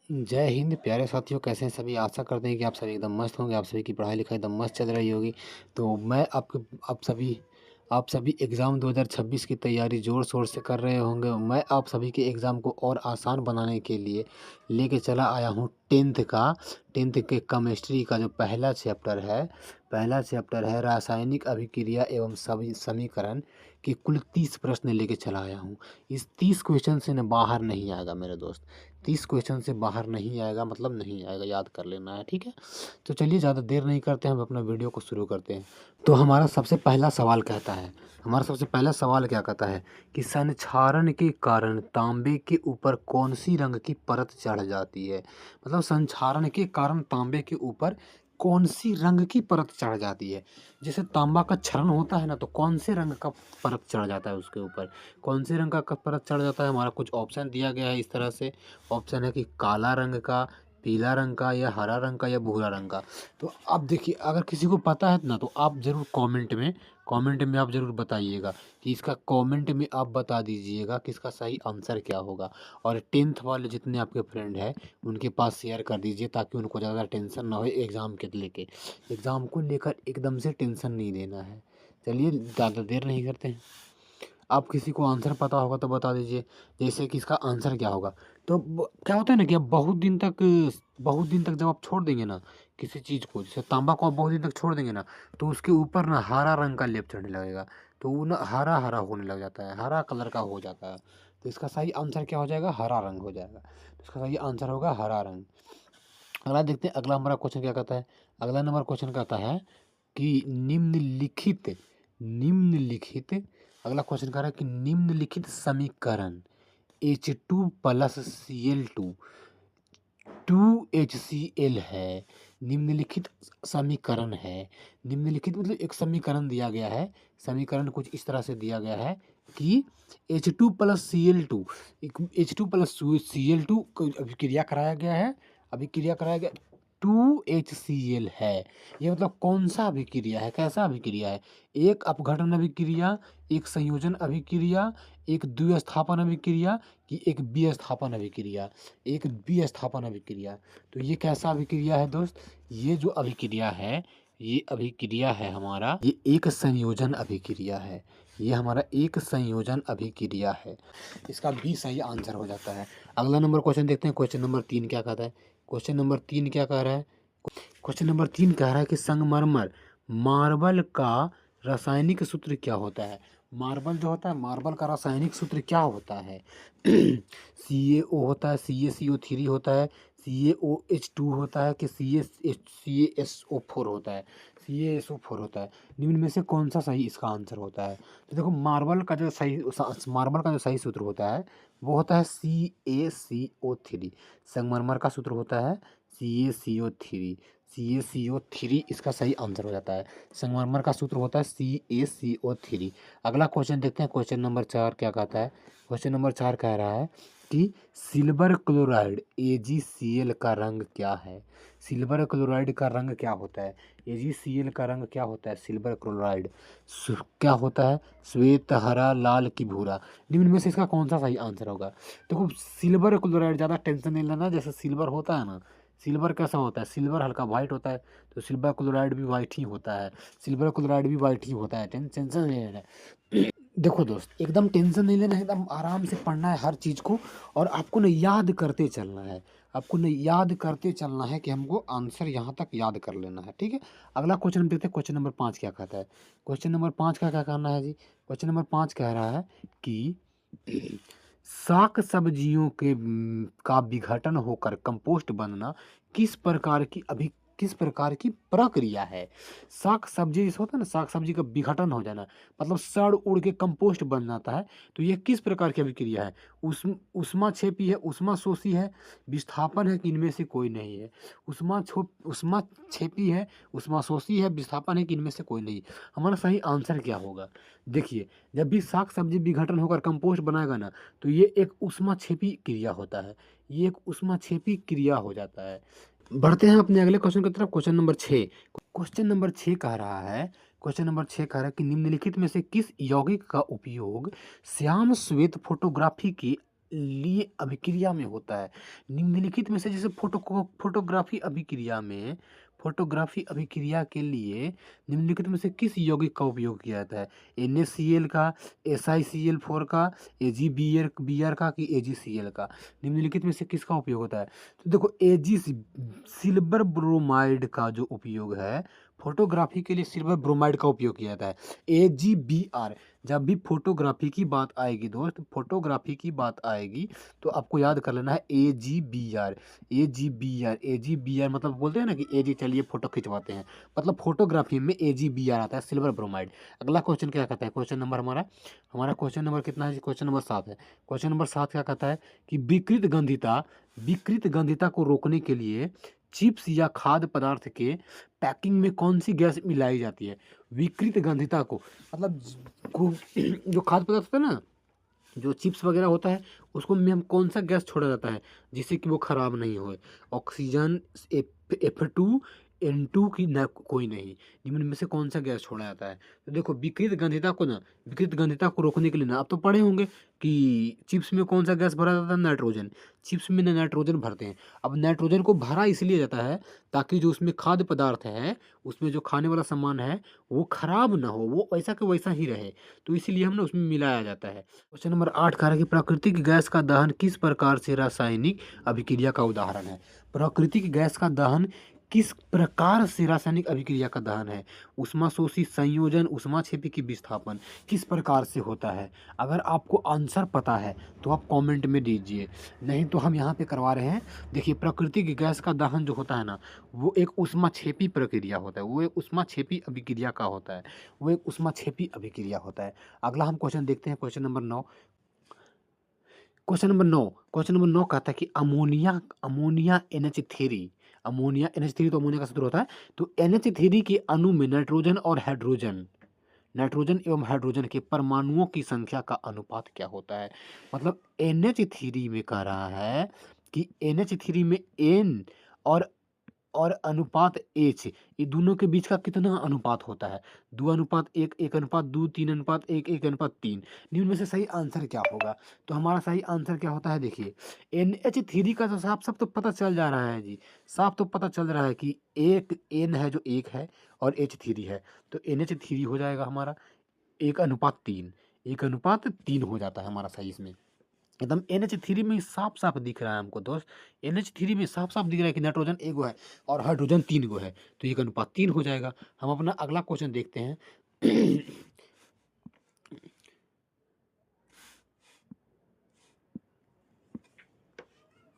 जय हिंद प्यारे साथियों, कैसे हैं सभी। आशा करते हैं कि आप सभी एकदम मस्त होंगे। आप सभी की पढ़ाई लिखाई एकदम मस्त चल रही होगी। तो मैं आपको आप सभी एग्ज़ाम 2026 की तैयारी ज़ोर शोर से कर रहे होंगे। मैं आप सभी के एग्ज़ाम को और आसान बनाने के लिए लेके चला आया हूँ टेंथ के केमिस्ट्री का जो पहला चैप्टर है रासायनिक अभिक्रिया एवं सभी समीकरण के कुल 30 प्रश्न लेके चला आया हूँ। इस 30 क्वेश्चन से न बाहर नहीं आएगा मेरे दोस्त। 30 क्वेश्चन से बाहर नहीं आएगा, मतलब नहीं आएगा, याद कर लेना है, ठीक है। तो चलिए ज़्यादा देर नहीं करते हैं, हम अपना वीडियो को शुरू करते हैं। तो हमारा सबसे पहला सवाल क्या कहता है कि संक्षारण के कारण तांबे के ऊपर कौन सी रंग की परत चढ़ जाती है। मतलब संक्षारण के कारण तांबे के ऊपर कौन सी रंग की परत चढ़ जाती है। जैसे तांबा का क्षरण होता है ना, तो कौन से रंग का परत चढ़ जाता है उसके ऊपर। कौन से रंग का परत चढ़ जाता है, हमारा कुछ ऑप्शन दिया गया है इस तरह से। ऑप्शन है कि काला रंग का, पीला रंग का, या हरा रंग का, या भूरा रंग का। तो आप देखिए, अगर किसी को पता है ना तो आप ज़रूर कमेंट में आप ज़रूर बताइएगा कि इसका कमेंट में आप बता दीजिएगा कि इसका सही आंसर क्या होगा। और टेंथ वाले जितने आपके फ्रेंड हैं उनके पास शेयर कर दीजिए, ताकि उनको ज़्यादा टेंशन ना हो एग्ज़ाम को लेकर एकदम से टेंशन नहीं लेना है। चलिए ज़्यादा देर नहीं करते हैं। आप किसी को आंसर पता होगा तो बता दीजिए, जैसे कि इसका आंसर क्या होगा। तो क्या होता है ना कि आप बहुत दिन तक जब आप छोड़ देंगे ना किसी चीज़ को, जैसे तांबा को आप बहुत दिन तक छोड़ देंगे ना, तो उसके ऊपर ना हरा रंग का लेप चढ़ने लगेगा। तो वो ना हरा हरा होने लग जाता है, हरा कलर का हो जाता है। तो इसका सही आंसर क्या हो जाएगा, हरा रंग हो जाएगा। तो इसका सही आंसर होगा हरा रंग। अगला देखते हैं, अगला हमारा क्वेश्चन क्या कहता है। अगला नंबर क्वेश्चन कहता है कि निम्नलिखित अगला क्वेश्चन कह रहा है कि निम्नलिखित समीकरण H2 + Cl2 2HCl है। निम्नलिखित समीकरण है। निम्नलिखित मतलब एक समीकरण दिया गया है। समीकरण कुछ इस तरह से दिया गया है कि H2 + Cl2 H2 + Cl2 को अभिक्रिया कराया गया 2HCl है। ये मतलब कौन सा अभिक्रिया है, कैसा अभिक्रिया है। एक अपघटन अभिक्रिया, एक संयोजन अभिक्रिया, एक द्विस्थापन अभिक्रिया, कि एक विस्थापन अभिक्रिया, एक विस्थापन अभिक्रिया। तो ये कैसा अभिक्रिया है दोस्त। ये जो अभिक्रिया है, ये अभिक्रिया है हमारा, ये एक संयोजन अभिक्रिया है। ये हमारा एक संयोजन अभिक्रिया है। इसका भी सही आंसर हो जाता है। अगला नंबर क्वेश्चन देखते हैं। क्वेश्चन नंबर 3 क्या कहता है। क्वेश्चन नंबर 3 क्या कह रहा है। क्वेश्चन नंबर 3 कह रहा है कि संगमरमर मार्बल का रासायनिक सूत्र क्या होता है। मार्बल जो होता है, मार्बल का रासायनिक सूत्र क्या होता है। CaO होता है, CaCO3 होता है, CaOH2 होता है, कि CaSO4 होता है। CaSO4 होता है। निम्न में से कौन सा सही इसका आंसर होता है। तो देखो, मार्बल का जो सही सूत्र होता है वो होता है CaCO3। संगमरमर का सूत्र होता है CaCO3। CaCO3 इसका सही आंसर हो जाता है। संगमरमर का सूत्र होता है CaCO3। अगला क्वेश्चन देखते हैं। क्वेश्चन नंबर 4 क्या कहता है। क्वेश्चन नंबर 4 कह रहा है कि सिल्वर क्लोराइड AgCl का रंग क्या है। सिल्वर क्लोराइड का रंग क्या होता है। AgCl का रंग क्या होता है। सिल्वर क्लोराइड क्या होता है, श्वेत, हरा, लाल की भूरा। निम्न में से इसका कौन सा सही आंसर होगा। देखो, सिल्वर क्लोराइड, ज़्यादा टेंशन नहीं लेना। जैसे सिल्वर होता है ना, सिल्वर कैसा होता है, सिल्वर हल्का वाइट होता है, तो सिल्वर क्लोराइड भी वाइट ही होता है। टेंशन नहीं लेना है। देखो दोस्त, एकदम टेंशन नहीं लेना है, एकदम आराम से पढ़ना है हर चीज़ को। और आपको ना याद करते चलना है। कि हमको आंसर यहाँ तक याद कर लेना है, ठीक है। अगला क्वेश्चन हम देखते हैं। क्वेश्चन नंबर 5 क्या कहता है। क्वेश्चन नंबर 5 का क्या कहना है जी। क्वेश्चन नंबर 5 कह रहा है कि शाक सब्जियों का विघटन होकर कंपोस्ट बनना किस प्रकार की अभी किस प्रकार की प्रक्रिया है। शाक सब्जी जैसे होता है ना, शाक सब्जी का विघटन हो जाना, मतलब सड़ उड़ के कंपोस्ट बन जाता है। तो ये किस प्रकार की अभिक्रिया है। उष्मा छेपी है, उष्मा शोषी है, विस्थापन है, कि इनमें से कोई नहीं है। उष्मा छेपी है, उष्मा शोषी है, विस्थापन है, कि इनमें से कोई नहीं। हमारा सही आंसर क्या होगा। देखिए, जब भी शाक सब्जी विघटन होकर कंपोस्ट बनाएगा ना, तो ये एक उष्माक्षेपी क्रिया होता है। ये एक उष्माक्षेपी क्रिया हो जाता है। बढ़ते हैं अपने अगले क्वेश्चन की तरफ। Question number 6। क्वेश्चन नंबर 6 कह रहा है क्वेश्चन नंबर 6 कह रहा है कि निम्नलिखित में से किस यौगिक का उपयोग श्याम श्वेत फोटोग्राफी की लिए अभिक्रिया में होता है। निम्नलिखित में से जैसे फोटोग्राफी अभिक्रिया के लिए निम्नलिखित में से किस यौगिक का उपयोग किया जाता है? NaCl का, SiCl4 का, AgBr का कि AgCl का? निम्नलिखित में से किसका उपयोग होता है? तो देखो सिल्वर ब्रोमाइड का जो उपयोग है, फोटोग्राफी के लिए सिल्वर ब्रोमाइड का उपयोग किया जाता है। AgBr, जब भी फोटोग्राफी की बात आएगी दोस्त, फोटोग्राफी की बात आएगी तो आपको याद कर लेना है AgBr। AgBr मतलब बोलते हैं ना कि एजी चलिए फोटो खिंचवाते हैं, मतलब फोटोग्राफी में AgBr आता है, सिल्वर ब्रोमाइड। अगला क्वेश्चन क्या कहता है? क्वेश्चन नंबर हमारा क्वेश्चन नंबर कितना है? क्वेश्चन नंबर 7 है। क्वेश्चन नंबर 7 क्या कहता है कि विकृत गंधिता को रोकने के लिए चिप्स या खाद्य पदार्थ के पैकिंग में कौन सी गैस मिलाई जाती है? विकृत गंधिता को मतलब जो खाद्य पदार्थ होता है ना, जो चिप्स वगैरह होता है, उसको में हम कौन सा गैस छोड़ा जाता है जिससे कि वो खराब नहीं हो? ऑक्सीजन, F2, N2 की ना कोई नहीं, निम्न में से कौन सा गैस छोड़ा जाता है? तो देखो विकृत गंधिता को रोकने के लिए ना, आप तो पढ़े होंगे कि चिप्स में कौन सा गैस भरा जाता है? नाइट्रोजन। चिप्स में नाइट्रोजन भरते हैं। अब नाइट्रोजन को भरा इसलिए जाता है ताकि जो उसमें खाद्य पदार्थ है, उसमें जो खाने वाला सामान है, वो खराब ना हो, वो वैसा का वैसा ही रहे, तो इसीलिए हम ना उसमें मिलाया जाता है। क्वेश्चन नंबर 8 कह रहा है कि प्राकृतिक गैस का दहन किस प्रकार से रासायनिक अभिक्रिया का उदाहरण है? प्राकृतिक गैस का दहन किस प्रकार से रासायनिक अभिक्रिया का दहन है? ऊष्माशोषित संयोजन, ऊष्माक्षेपी की विस्थापन, किस प्रकार से होता है? अगर आपको आंसर पता है तो आप कमेंट में दीजिए, नहीं तो हम यहाँ पे करवा रहे हैं। देखिए, प्राकृतिक गैस का दहन जो होता है ना, वो एक ऊष्माक्षेपी प्रक्रिया होता है, वो एक ऊष्माक्षेपी अभिक्रिया का होता है, वो एक ऊष्माक्षेपी अभिक्रिया होता है। अगला हम क्वेश्चन देखते हैं, क्वेश्चन नंबर 9। क्वेश्चन नंबर 9 कहता है कि अमोनिया NH3, तो अमोनिया का सूत्र होता है। तो NH3 के अणु में नाइट्रोजन एवं हाइड्रोजन के परमाणुओं की संख्या का अनुपात क्या होता है? मतलब NH3 में कह रहा है कि NH3 में N और अनुपात H, ये दोनों के बीच का कितना अनुपात होता है? 2:1, 1:2, 3:1, 1:3। निम्न में से सही आंसर क्या होगा? तो हमारा सही आंसर क्या होता है? देखिए, NH3 का तो साफ तो पता चल जा रहा है जी, साफ तो पता चल रहा है कि एक N है जो 1 है और H3 है, तो NH3 हो जाएगा हमारा 1:3, 1:3 हो जाता है हमारा सही इसमें। एकदम NH3 में साफ दिख रहा है हमको दोस्त, NH3 में साफ दिख रहा है कि नाइट्रोजन 1 गो है और हाइड्रोजन 3 गो है, तो 1:3 हो जाएगा। हम अपना अगला क्वेश्चन देखते हैं।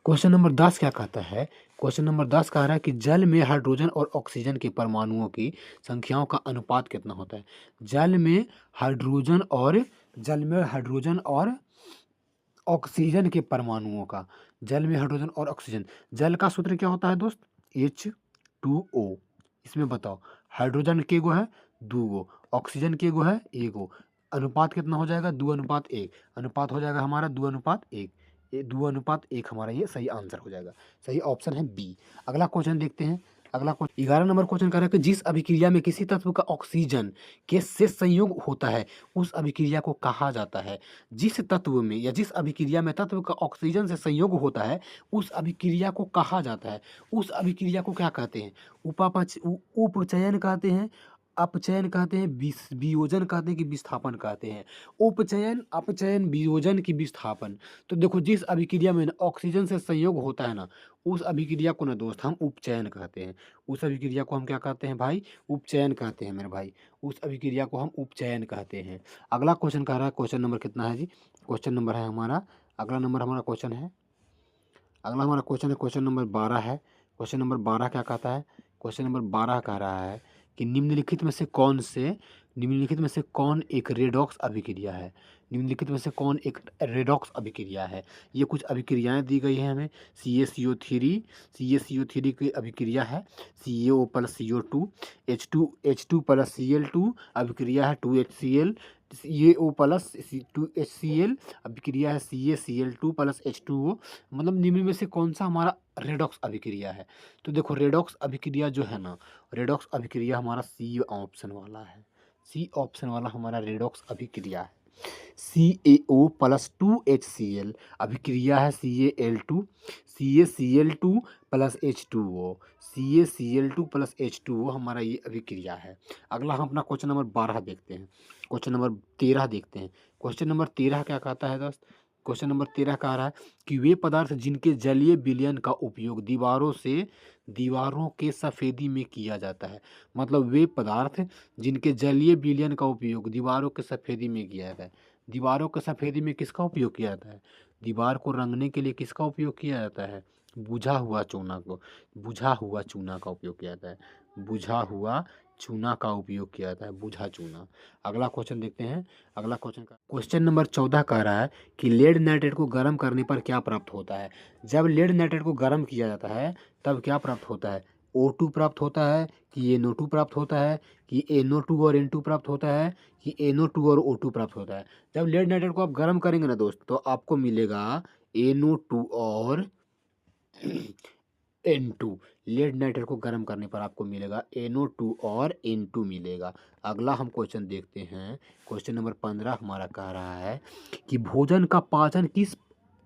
क्वेश्चन नंबर 10 क्या कहता है? क्वेश्चन नंबर 10 कह रहा है कि जल में हाइड्रोजन और ऑक्सीजन के परमाणुओं की संख्याओं का अनुपात कितना होता है? जल में हाइड्रोजन और ऑक्सीजन के परमाणुओं का, जल में हाइड्रोजन और ऑक्सीजन, जल का सूत्र क्या होता है दोस्त? H2O। इसमें बताओ, हाइड्रोजन के गो है 2 गो, ऑक्सीजन के गो है 1 गो, अनुपात कितना हो जाएगा? 2:1, अनुपात हो जाएगा हमारा 2:1। ये 2:1 हमारा ये सही आंसर हो जाएगा। सही ऑप्शन है बी। अगला क्वेश्चन देखते हैं। अगला क्वेश्चन 11 नंबर क्वेश्चन कह रहा है कि जिस अभिक्रिया में किसी तत्व का ऑक्सीजन के से संयोग होता है, उस अभिक्रिया को कहा जाता है? जिस तत्व में या जिस अभिक्रिया में तत्व का ऑक्सीजन से संयोग होता है, उस अभिक्रिया को कहा जाता है। उस अभिक्रिया को क्या कहते हैं? उपचयन कहते हैं, अपचयन कहते हैं, वियोजन कहते हैं कि विस्थापन कहते हैं? उपचयन, अपचयन, वियोजन की विस्थापन। तो देखो, जिस अभिक्रिया में ऑक्सीजन से संयोग होता है ना, उस अभिक्रिया को ना दोस्त हम उपचयन कहते हैं। उस अभिक्रिया को हम क्या कहते हैं भाई? उपचयन कहते हैं मेरे भाई। उस अभिक्रिया को हम उपचयन कहते हैं। अगला क्वेश्चन कह रहा है, क्वेश्चन नंबर कितना है जी? क्वेश्चन नंबर है हमारा, अगला नंबर हमारा क्वेश्चन है, अगला हमारा क्वेश्चन है क्वेश्चन नंबर 12 है। क्वेश्चन नंबर 12 क्या कहता है? क्वेश्चन नंबर 12 कह रहा है कि निम्नलिखित में से कौन एक रेडॉक्स अभिक्रिया है? निम्नलिखित में से कौन एक रेडॉक्स अभिक्रिया है? ये कुछ अभिक्रियाएं दी गई हैं हमें। CaCO3 की अभिक्रिया है, CaO plus CO2, H2 plus Cl2 अभिक्रिया है 2HCl, CaO प्लस 2HCl अभिक्रिया है CaCl2 प्लस H2O। मतलब निम्न में से कौन सा हमारा रेडॉक्स अभिक्रिया है? तो देखो, रेडॉक्स अभिक्रिया जो है ना, रेडॉक्स अभिक्रिया हमारा सी ऑप्शन वाला है, सी ऑप्शन वाला हमारा रेडॉक्स अभिक्रिया है। CaO प्लस 2HCl अभिक्रिया है CaL2 CaCl2 plus H2O CaCl2 plus H2O हमारा ये अभिक्रिया है। अगला हम अपना क्वेश्चन नंबर 12 देखते हैं। क्वेश्चन नंबर 13 देखते हैं। क्वेश्चन नंबर 13 क्या कहता है दोस्त? क्वेश्चन नंबर 13 कह रहा है कि वे पदार्थ जिनके जलीय विलयन का उपयोग दीवारों के सफेदी में किया जाता है। मतलब वे पदार्थ जिनके जलीय विलयन का उपयोग दीवारों के सफेदी में किया जाता है। दीवारों के सफेदी में किसका उपयोग किया जाता है? दीवार को रंगने के लिए किसका उपयोग किया जाता है? बुझा हुआ चूना का उपयोग किया जाता है। बुझा हुआ चूना का उपयोग किया जाता है, बुझा चूना। अगला क्वेश्चन देखते हैं। अगला क्वेश्चन नंबर 14 कह रहा है कि लेड नाइट्रेट को गर्म करने पर क्या प्राप्त होता है? जब लेड नाइट्रेट को गर्म किया जाता है तब क्या प्राप्त होता है? O2 प्राप्त होता है कि NO2 प्राप्त होता है कि NO2 और N2 प्राप्त होता है कि NO2 और O2 प्राप्त होता है? जब लेड नाइट्रेट को आप गर्म करेंगे ना दोस्त तो आपको मिलेगा NO2 और N2। लेड नाइट्रेट को गर्म करने पर आपको मिलेगा NO2 और N2 मिलेगा। अगला हम क्वेश्चन देखते हैं। क्वेश्चन नंबर 15 हमारा कह रहा है कि भोजन का पाचन किस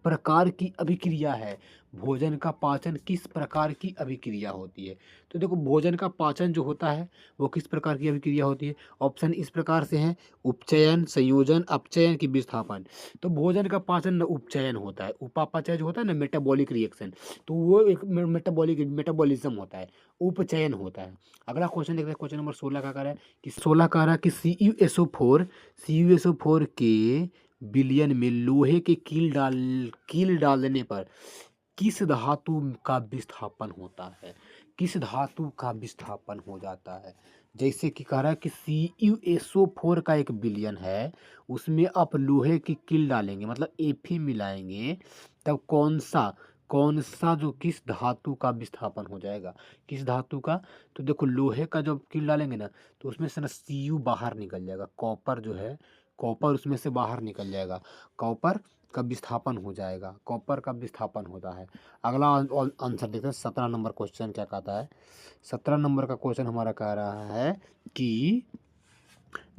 प्रकार की अभिक्रिया है? भोजन का पाचन किस प्रकार की अभिक्रिया होती है? तो देखो भोजन का पाचन जो होता है वो किस प्रकार की अभिक्रिया होती है? ऑप्शन इस प्रकार से हैं: उपचयन, संयोजन, अपचयन की विस्थापन। तो भोजन का पाचन न उपचयन होता है, उपापचय जो होता है ना, मेटाबॉलिक रिएक्शन, तो वो एक मेटाबॉलिज्म होता है, उपचयन होता है। अगला क्वेश्चन देखते हैं। क्वेश्चन नंबर 16 का कह रहा है कि CuSO4 के विलयन में लोहे के कील डालने पर किस धातु का विस्थापन होता है? किस धातु का विस्थापन हो जाता है? जैसे कि कह रहा है कि CuSO4 का एक विलयन है, उसमें आप लोहे की कील डालेंगे मतलब Fe मिलाएंगे, तब कौन सा जो किस धातु का विस्थापन हो जाएगा? किस धातु का? तो देखो लोहे का जब कील डालेंगे ना तो उसमें से ना Cu बाहर निकल जाएगा, कॉपर जो है, कॉपर उसमें से बाहर निकल जाएगा, कॉपर का विस्थापन हो जाएगा, कॉपर का विस्थापन होता है। अगला आंसर देखते हैं। 17 नंबर क्वेश्चन क्या कहता है? 17 नंबर का क्वेश्चन हमारा कह रहा है कि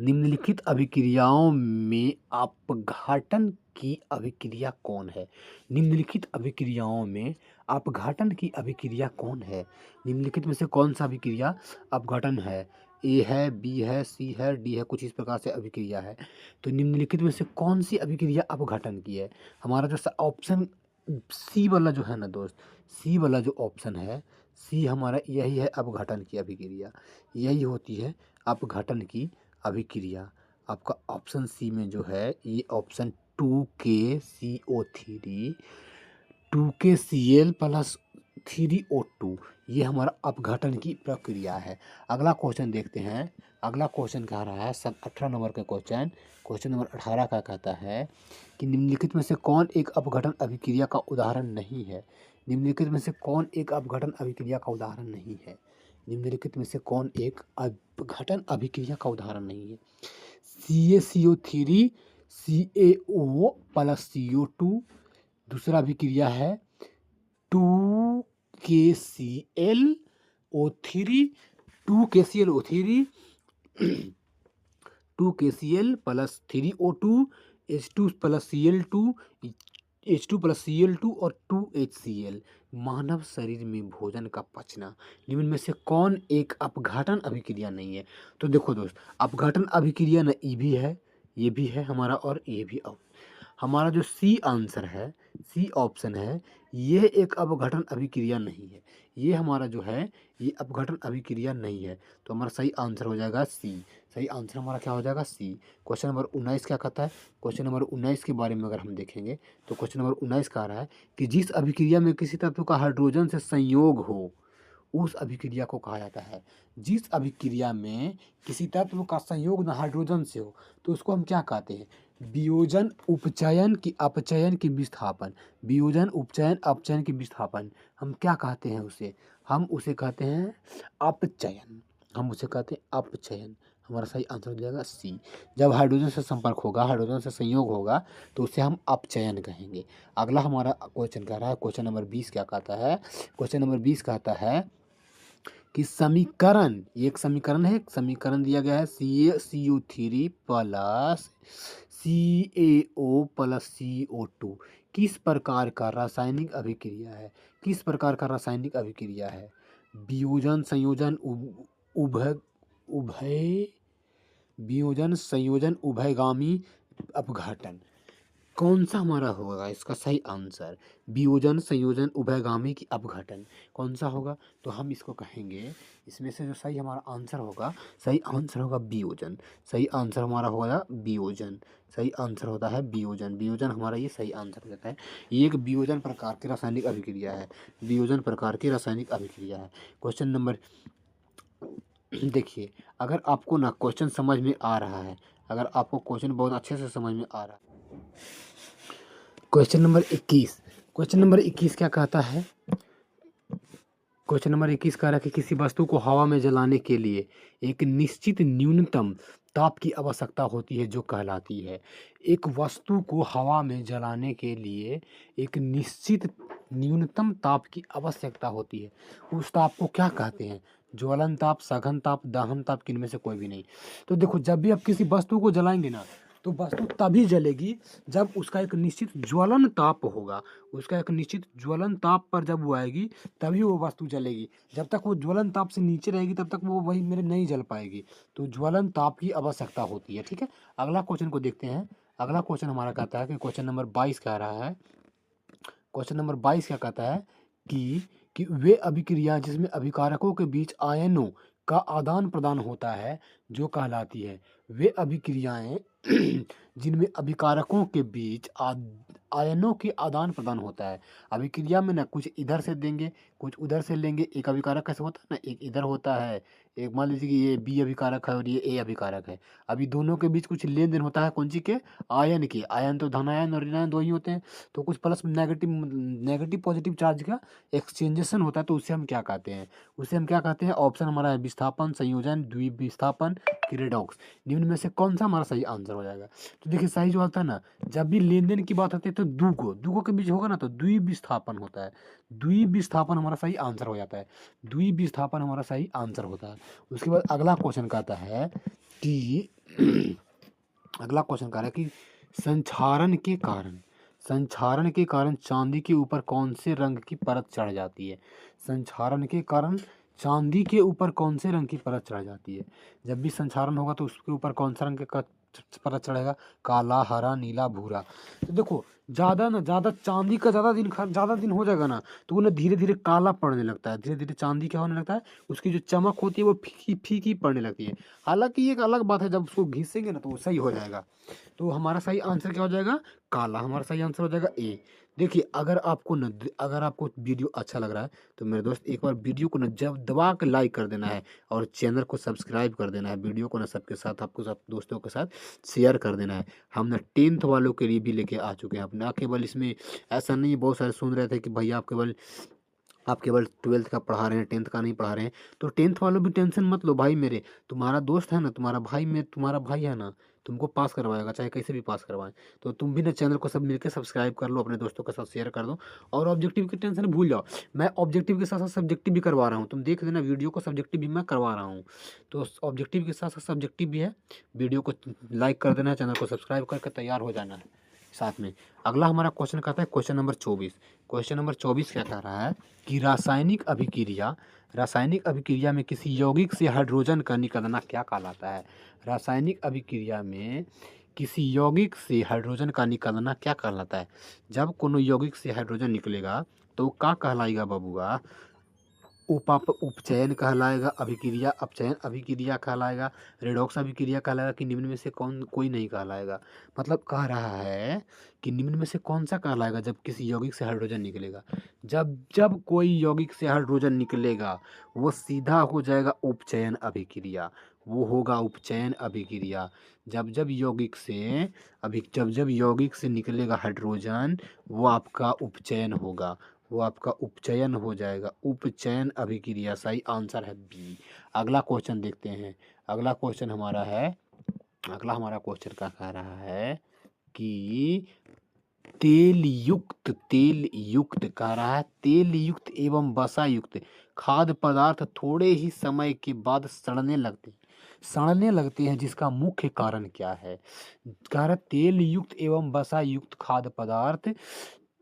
निम्नलिखित अभिक्रियाओं में अपघटन की अभिक्रिया कौन है? निम्नलिखित अभिक्रियाओं में अपघटन की अभिक्रिया कौन है? निम्नलिखित में से कौन सा अभिक्रिया अपघटन है? ए है, बी है, सी है, डी है, कुछ इस प्रकार से अभिक्रिया है। तो निम्नलिखित में से कौन सी अभिक्रिया अपघटन की है? हमारा जो ऑप्शन सी वाला जो है ना दोस्त, सी वाला जो ऑप्शन है, सी हमारा यही है अपघटन की अभिक्रिया, यही होती है अपघटन की अभिक्रिया। आपका ऑप्शन सी में जो है ये option 2KCO3 2KCl plus 3O2 ये हमारा अपघटन की प्रक्रिया है। अगला क्वेश्चन देखते हैं। अगला क्वेश्चन कह रहा है 18 नंबर का क्वेश्चन। क्वेश्चन नंबर 18 का कहता है कि निम्नलिखित में से कौन एक अपघटन अभिक्रिया का उदाहरण नहीं है? निम्नलिखित में से कौन एक अपघटन अभिक्रिया का उदाहरण नहीं है? निम्नलिखित में से कौन एक अपघटन अभिक्रिया का उदाहरण नहीं है? CaCO3 CaO plus CO2। दूसरा अभिक्रिया है 2KClO3 2KClO3 2KCl plus 3O2 H2 plus Cl2 H2 plus Cl2 और 2HCl। मानव शरीर में भोजन का पचना, निम्न में से कौन एक अपघटन अभिक्रिया नहीं है? तो देखो दोस्त अपघटन अभिक्रिया न ई भी है, ये भी है हमारा, और ये भी हमारा जो सी आंसर है, सी ऑप्शन है, ये एक अपघटन अभिक्रिया नहीं है। ये हमारा जो है ये अपघटन अभिक्रिया नहीं है। तो हमारा सही आंसर हो जाएगा सी। सही आंसर हमारा क्या हो जाएगा? सी। क्वेश्चन नंबर 19 क्या कहता है? क्वेश्चन नंबर 19 के बारे में अगर हम देखेंगे तो क्वेश्चन नंबर 19 कह रहा है कि जिस अभिक्रिया में किसी तत्व का हाइड्रोजन से संयोग हो उस अभिक्रिया को कहा जाता है। जिस अभिक्रिया में किसी तत्व का संयोग न हाइड्रोजन से हो तो उसको हम क्या कहते हैं? वियोजन, उपचयन की अपचयन की विस्थापन। वियोजन, उपचयन, अपचयन की विस्थापन हम क्या कहते हैं उसे? हम उसे कहते हैं अपचयन। हम उसे कहते हैं अपचयन। हमारा सही आंसर हो जाएगा सी। जब हाइड्रोजन से संपर्क होगा, हाइड्रोजन से संयोग होगा तो उसे हम अपचयन कहेंगे। अगला हमारा क्वेश्चन कह रहा है, क्वेश्चन नंबर 20 क्या कहता है? क्वेश्चन नंबर 20 कहता है कि समीकरण, ये एक समीकरण है, एक समीकरण दिया गया है CaCO3 plus CaO plus CO2 किस प्रकार का रासायनिक अभिक्रिया है, किस प्रकार का रासायनिक अभिक्रिया है? वियोजन संयोजन उभय उभय वियोजन संयोजन उभयगामी अपघटन। कौन सा हमारा होगा इसका सही आंसर? वियोजन संयोजन उभयगामी की अपघटन कौन सा होगा? तो हम इसको कहेंगे, इसमें से जो सही हमारा आंसर होगा, सही आंसर होगा वियोजन। सही आंसर हमारा होगा वियोजन। सही आंसर होता है वियोजन। वियोजन हमारा ये सही आंसर हो जाता है। ये एक वियोजन प्रकार की रासायनिक अभिक्रिया है। वियोजन प्रकार की रासायनिक अभिक्रिया है। क्वेश्चन नंबर देखिए, अगर आपको ना क्वेश्चन समझ में आ रहा है, अगर आपको क्वेश्चन बहुत अच्छे से समझ में आ रहा है, क्वेश्चन नंबर 21, क्वेश्चन नंबर 21 क्या कहता है? क्वेश्चन नंबर 21 कह रहा है कि किसी वस्तु को हवा में जलाने के लिए एक निश्चित न्यूनतम ताप की आवश्यकता होती है जो कहलाती है। एक वस्तु को हवा में जलाने के लिए एक निश्चित न्यूनतम ताप की आवश्यकता होती है। उस ताप को क्या कहते हैं? ज्वलन ताप, सघन ताप, दहन ताप, किनमें से कोई भी नहीं। तो देखो, जब भी आप किसी वस्तु को जलाएंगे ना, तो वस्तु तभी जलेगी जब उसका एक निश्चित ज्वलन ताप होगा। उसका एक निश्चित ज्वलन ताप पर जब वो आएगी तभी वो वस्तु जलेगी। जब तक वो ज्वलन ताप से नीचे रहेगी तब तक वो वही मेरे नहीं जल पाएगी। तो ज्वलन ताप की आवश्यकता होती है। ठीक है, अगला क्वेश्चन को देखते हैं। अगला क्वेश्चन हमारा कहता है कि क्वेश्चन नंबर 22 कह रहा है, क्वेश्चन नंबर 22 क्या कहता है कि वे अभिक्रिया जिसमें अभिकारकों के बीच आयनों का आदान प्रदान होता है जो कहलाती है। वे अभिक्रियाएं जिनमें अभिकारकों के बीच आयनों के आदान प्रदान होता है। अभिक्रिया में ना कुछ इधर से देंगे, कुछ उधर से लेंगे। एक अभिकारक कैसे होता है ना, एक इधर होता है, एक मान लीजिए कि ये बी अभिकारक है और ये ए अभिकारक है। अभी दोनों के बीच कुछ लेन देन होता है, कौन सी के? आयन के। आयन तो धनायन और ऋणायन दो ही होते हैं। तो कुछ plus negative negative positive charge का एक्सचेंजेशन होता है, तो उसे हम क्या कहते हैं? उसे हम क्या कहते हैं? ऑप्शन हमारा है विस्थापन, संयोजन, द्विविस्थापन, रेडॉक्स। निम्न में से कौन सा हमारा सही आंसर हो जाएगा? तो देखिए, सही जो आता है ना, जब भी लेन देन की बात आती है तो दुगो के बीच होगा ना तो द्विविस्थापन होता है। द्विविस्थापन हमारा सही आंसर हो जाता है। द्विविस्थापन हमारा सही आंसर होता है। उसके बाद अगला क्वेश्चन कहता है कि अगला क्वेश्चन कह रहा है कि संक्षारण के कारण चांदी के ऊपर कौन से रंग की परत चढ़ जाती है? संक्षारण के कारण चांदी के ऊपर कौन से रंग की परत चढ़ जाती है? जब भी संक्षारण होगा तो उसके ऊपर कौन सा रंग का परत चढ़ेगा? काला, हरा, नीला, भूरा। तो देखो, ज़्यादा चांदी का ज़्यादा दिन हो जाएगा ना तो वो ना धीरे धीरे काला पड़ने लगता है। धीरे धीरे चांदी क्या होने लगता है, उसकी जो चमक होती है वो फीकी फीकी पड़ने लगती है। हालांकि ये एक अलग बात है, जब उसको घिसेंगे ना तो वो सही हो जाएगा। तो हमारा सही आंसर क्या हो जाएगा? काला। हमारा सही आंसर हो जाएगा ए। देखिए, अगर आपको वीडियो अच्छा लग रहा है तो मेरे दोस्त एक बार वीडियो को ना जब दबा के लाइक कर देना है और चैनल को सब्सक्राइब कर देना है। वीडियो को ना सबके साथ, आपको सब दोस्तों के साथ शेयर कर देना है। हम ना 10th वालों के लिए भी लेके आ चुके हैं। अब ना केवल इसमें ऐसा नहीं है, बहुत सारे सुन रहे थे कि भैया आप केवल 12th का पढ़ा रहे हैं, 10th का नहीं पढ़ा रहे हैं। तो 10th वालों भी टेंशन मत लो भाई मेरे। तुम्हारा दोस्त है ना, तुम्हारा भाई है ना, तुमको पास करवाएगा, चाहे कैसे भी पास करवाए। तो तुम भी ना चैनल को सब मिलकर सब्सक्राइब कर लो, अपने दोस्तों के साथ शेयर कर दो। और ऑब्जेक्टिव की टेंशन भूल जाओ, मैं ऑब्जेक्टिव के साथ साथ सब्जेक्टिव भी करवा रहा हूँ। तुम देख लेना वीडियो को, सब्जेक्टिव भी मैं करवा रहा हूँ। तो ऑब्जेक्टिव के साथ साथ सब्जेक्टिव भी है। वीडियो को लाइक कर देना है, चैनल को सब्सक्राइब करके तैयार हो जाना है साथ में। अगला हमारा क्वेश्चन कहता है क्वेश्चन नंबर 24। क्वेश्चन नंबर 24 क्या कह रहा है कि रासायनिक अभिक्रिया में किसी यौगिक से हाइड्रोजन का निकलना क्या कहलाता है? रासायनिक अभिक्रिया में किसी यौगिक से हाइड्रोजन का निकलना क्या कहलाता है? जब कोनो यौगिक से हाइड्रोजन निकलेगा तो वो क्या कहलाएगा बबुआ? उपचयन कहलाएगा, अभिक्रिया अपचयन अभिक्रिया कहलाएगा, रेडॉक्स अभिक्रिया कहलाएगा, कि निम्न में से कोई नहीं कहलाएगा? मतलब कह रहा है कि निम्न में से कौन सा कहलाएगा जब किसी यौगिक से हाइड्रोजन निकलेगा? जब कोई यौगिक से हाइड्रोजन निकलेगा वो सीधा हो जाएगा उपचयन अभिक्रिया। वो होगा उपचयन अभिक्रिया। जब जब यौगिक से निकलेगा हाइड्रोजन वो आपका उपचयन होगा, वो आपका उपचयन हो जाएगा। उपचयन अभिक्रिया सही आंसर है बी। अगला क्वेश्चन देखते हैं। अगला हमारा क्वेश्चन क्या कह रहा है कि तेल युक्त कह रहा है, तेल युक्त एवं वसा युक्त खाद्य पदार्थ थोड़े ही समय के बाद सड़ने लगते हैं जिसका मुख्य कारण क्या है? कह रहा है तेल युक्त एवं वसा युक्त खाद्य पदार्थ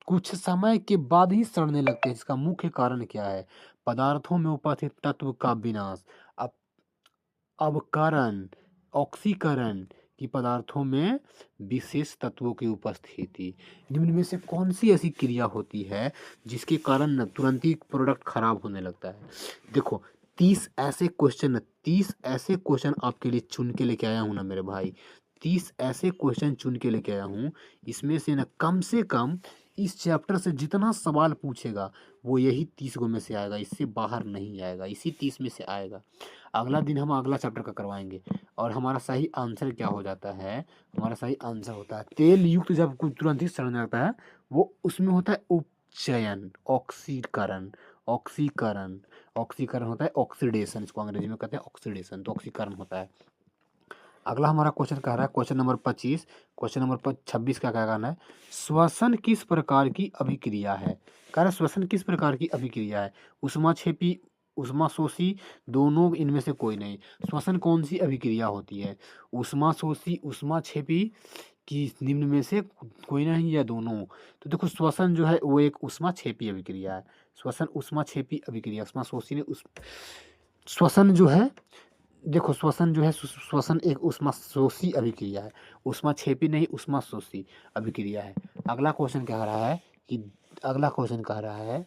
कुछ समय के बाद ही सड़ने लगते हैं, इसका मुख्य कारण क्या है? पदार्थों में उपस्थित तत्व का विनाश, अप अवकरण, ऑक्सीकरण की पदार्थों में विशेष तत्वों की उपस्थिति। निम्न में से कौन सी ऐसी क्रिया होती है जिसके कारण न तुरंत ही प्रोडक्ट खराब होने लगता है? देखो 30 ऐसे क्वेश्चन आपके लिए चुन के लेके आया हूँ ना मेरे भाई, 30 ऐसे क्वेश्चन चुन के लेके आया हूँ। इसमें से कम इस चैप्टर से जितना सवाल पूछेगा वो यही 30 गो में से आएगा, इससे बाहर नहीं आएगा, इसी 30 में से आएगा। अगला दिन हम अगला चैप्टर का करवाएंगे। और हमारा सही आंसर क्या हो जाता है? हमारा सही आंसर होता है तेल युक्त जब कुछ तुरंत ही सड़ने लगता है वो उसमें होता है उपचयन, ऑक्सीकरण, ऑक्सीकरण, ऑक्सीकरण होता है ऑक्सीडेशन, इसको अंग्रेजी में कहते हैं ऑक्सीडेशन, तो ऑक्सीकरण होता है। अगला हमारा क्वेश्चन कह रहा है क्वेश्चन नंबर 25, क्वेश्चन नंबर 26 का क्या कहना है? श्वसन किस प्रकार की अभिक्रिया है? कह रहा है श्वसन किस प्रकार की अभिक्रिया है? ऊष्माक्षेपी, ऊष्माशोषी, दोनों इनमें से कोई नहीं। श्वसन कौन सी अभिक्रिया होती है? ऊष्माशोषी, ऊष्माक्षेपी की निम्न में से कोई नहीं या दोनों? तो देखो श्वसन जो है वो एक ऊष्माक्षेपी अभिक्रिया है। श्वसन ऊष्माक्षेपी अभिक्रिया, ऊष्माशोषी ने श्वसन जो है, देखो श्वसन जो है श्वसन एक ऊष्माशोषी अभिक्रिया है, ऊष्माक्षेपी नहीं ऊष्माशोषी अभिक्रिया है। अगला क्वेश्चन कह रहा है कि अगला क्वेश्चन कह रहा है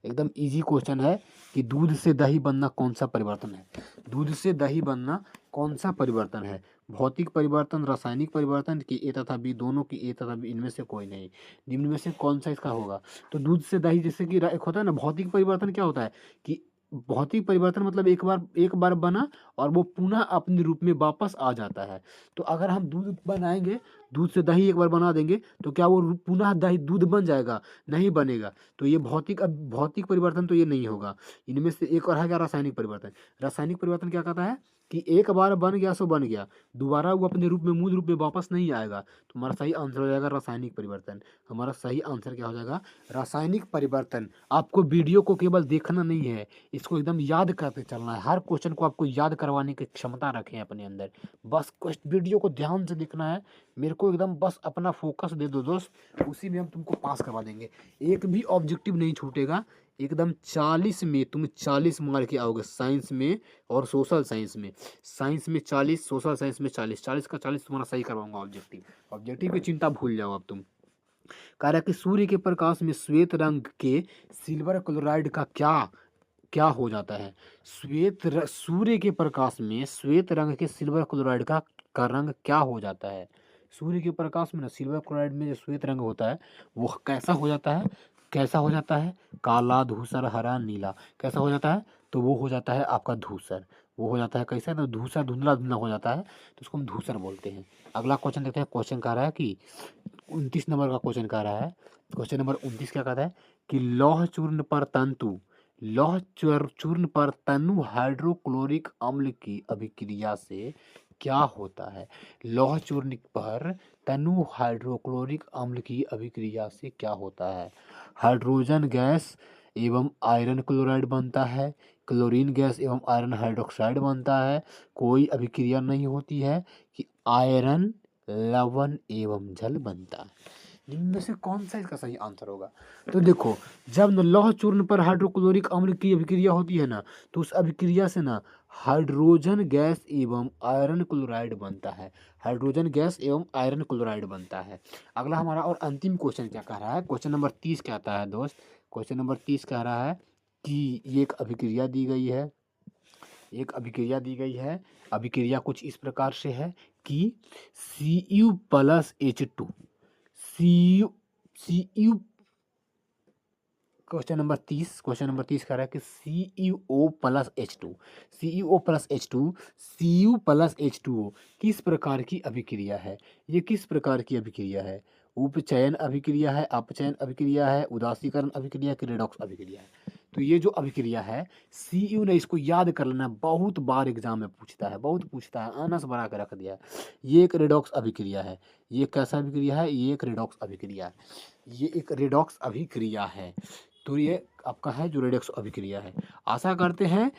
एकदम इजी क्वेश्चन है कि दूध से दही बनना कौन सा परिवर्तन है? दूध से दही बनना कौन सा परिवर्तन है? भौतिक परिवर्तन, रासायनिक परिवर्तन की ए तथा बी, दोनों की ए तथा बी, इनमें से कोई नहीं। निम्न में से कौन सा इसका होगा? तो दूध से दही जैसे कि एक होता है ना भौतिक परिवर्तन, क्या होता है कि भौतिक परिवर्तन मतलब एक बार बना और वो पुनः अपने रूप में वापस आ जाता है। तो अगर हम दूध बनाएंगे, दूध से दही एक बार बना देंगे तो क्या वो पुनः दही दूध बन जाएगा? नहीं बनेगा। तो ये भौतिक परिवर्तन तो ये नहीं होगा। इनमें से एक और है क्या? रासायनिक परिवर्तन। रासायनिक परिवर्तन क्या कहता है कि एक बार बन गया सो बन गया, दोबारा वो अपने रूप में मूल रूप में वापस नहीं आएगा। तो हमारा सही आंसर हो जाएगा रासायनिक परिवर्तन। हमारा सही आंसर क्या हो जाएगा? रासायनिक परिवर्तन। आपको वीडियो को केवल देखना नहीं है, इसको एकदम याद करते चलना है। हर क्वेश्चन को आपको याद करवाने की क्षमता रखें अपने अंदर। बस वीडियो को ध्यान से देखना है, मेरे को एकदम बस अपना फोकस दे दो दोस्त, उसी में हम तुमको पास करवा देंगे। एक भी ऑब्जेक्टिव नहीं छूटेगा, एकदम 40 में तुम 40 मार के आओगे साइंस में और सोशल साइंस में। साइंस में 40, सोशल साइंस में 40, 40 का 40 तुम्हारा सही करवाऊंगा ऑब्जेक्टिव। ऑब्जेक्टिव की चिंता भूल जाओ अब तुम। कह रहा है कि सूर्य के प्रकाश में श्वेत रंग के सिल्वर क्लोराइड का क्या क्या हो जाता है? सूर्य के प्रकाश में श्वेत रंग के सिल्वर क्लोराइड का रंग क्या हो जाता है? सूर्य के प्रकाश में ना सिल्वर क्लोराइड में जो श्वेत रंग होता है वो कैसा हो जाता है? कैसा हो जाता है? काला, धूसर, हरा, नीला, कैसा हो जाता है? तो वो हो जाता है आपका धूसर। वो हो जाता है कैसा? तो धूसर, धुंधला धुंधला हो जाता है, तो उसको हम धूसर बोलते हैं। अगला क्वेश्चन देखते हैं। क्वेश्चन कह रहा है कि 29 नंबर का क्वेश्चन कह रहा है, क्वेश्चन नंबर 29 क्या कहता है कि लौह चूर्ण पर तनु हाइड्रोक्लोरिक अम्ल की अभिक्रिया से क्या होता है? लौह चूर्ण पर तनु हाइड्रोक्लोरिक अम्ल की अभिक्रिया से क्या होता है? हाइड्रोजन गैस एवं आयरन क्लोराइड बनता है, क्लोरीन गैस एवं आयरन हाइड्रोक्साइड बनता है, कोई अभिक्रिया नहीं होती है कि आयरन लवण एवं जल बनता है। इनमें से कौन सा इसका सही आंसर होगा? तो देखो जब न लौह चूर्ण पर हाइड्रोक्लोरिक अम्ल की अभिक्रिया होती है ना, तो उस अभिक्रिया से ना हाइड्रोजन गैस एवं आयरन क्लोराइड बनता है। हाइड्रोजन गैस एवं आयरन क्लोराइड बनता है। अगला हमारा और अंतिम क्वेश्चन क्या कह रहा है? क्वेश्चन नंबर 30 कहता है दोस्त, क्वेश्चन नंबर 30 कह रहा है कि ये एक अभिक्रिया दी गई है, एक अभिक्रिया दी गई है। अभिक्रिया कुछ इस प्रकार से है कि Cu plus H2, Cu question number 30 कह रहा है कि CuO plus H2, CuO plus H2, Cu plus H2O किस प्रकार की अभिक्रिया है? ये किस प्रकार की अभिक्रिया है? उपचयन अभिक्रिया है, अपचयन अभिक्रिया है, उदासीकरण अभिक्रिया की रेडॉक्स अभिक्रिया है? तो ये जो अभिक्रिया है CU ने इसको याद कर लेना, बहुत बार एग्जाम में पूछता है, बहुत पूछता है, आनस बना के रख दिया है। ये एक रेडॉक्स अभिक्रिया है। ये कैसा अभिक्रिया है? ये एक रेडॉक्स अभिक्रिया है। ये एक रेडॉक्स अभिक्रिया है। तो ये आपका है जो रेडॉक्स अभिक्रिया है। आशा करते हैं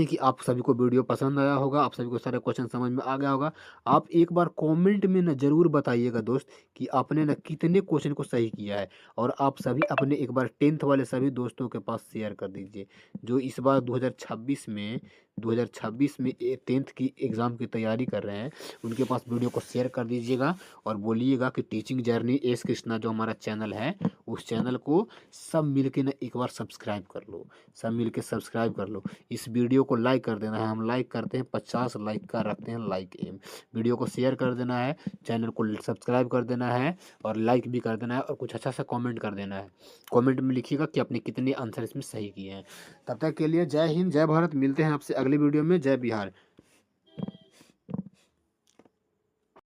कि आप सभी को वीडियो पसंद आया होगा, आप सभी को सारे क्वेश्चन समझ में आ गया होगा। आप एक बार कमेंट में न ज़रूर बताइएगा दोस्त कि आपने न कितने क्वेश्चन को सही किया है, और आप सभी अपने एक बार 10th वाले सभी दोस्तों के पास शेयर कर दीजिए जो इस बार 2026 में 10th की एग्ज़ाम की तैयारी कर रहे हैं। उनके पास वीडियो को शेयर कर दीजिएगा और बोलिएगा कि टीचिंग जर्नी एस कृष्णा जो हमारा चैनल है, उस चैनल को सब मिल के न एक बार सब्सक्राइब कर लो, सब मिल के सब्सक्राइब कर लो। इस वीडियो को लाइक कर देना है, हम लाइक करते हैं 50 लाइक का रखते हैं लाइक एम। वीडियो को शेयर कर देना है, चैनल को सब्सक्राइब कर देना है और लाइक भी कर देना है, और कुछ अच्छा सा कमेंट कर देना है। कमेंट में लिखिएगा कि आपने कितने आंसर इसमें सही किए हैं। तब तक के लिए जय हिंद, जय भारत। मिलते हैं आपसे अगली वीडियो में। जय बिहार।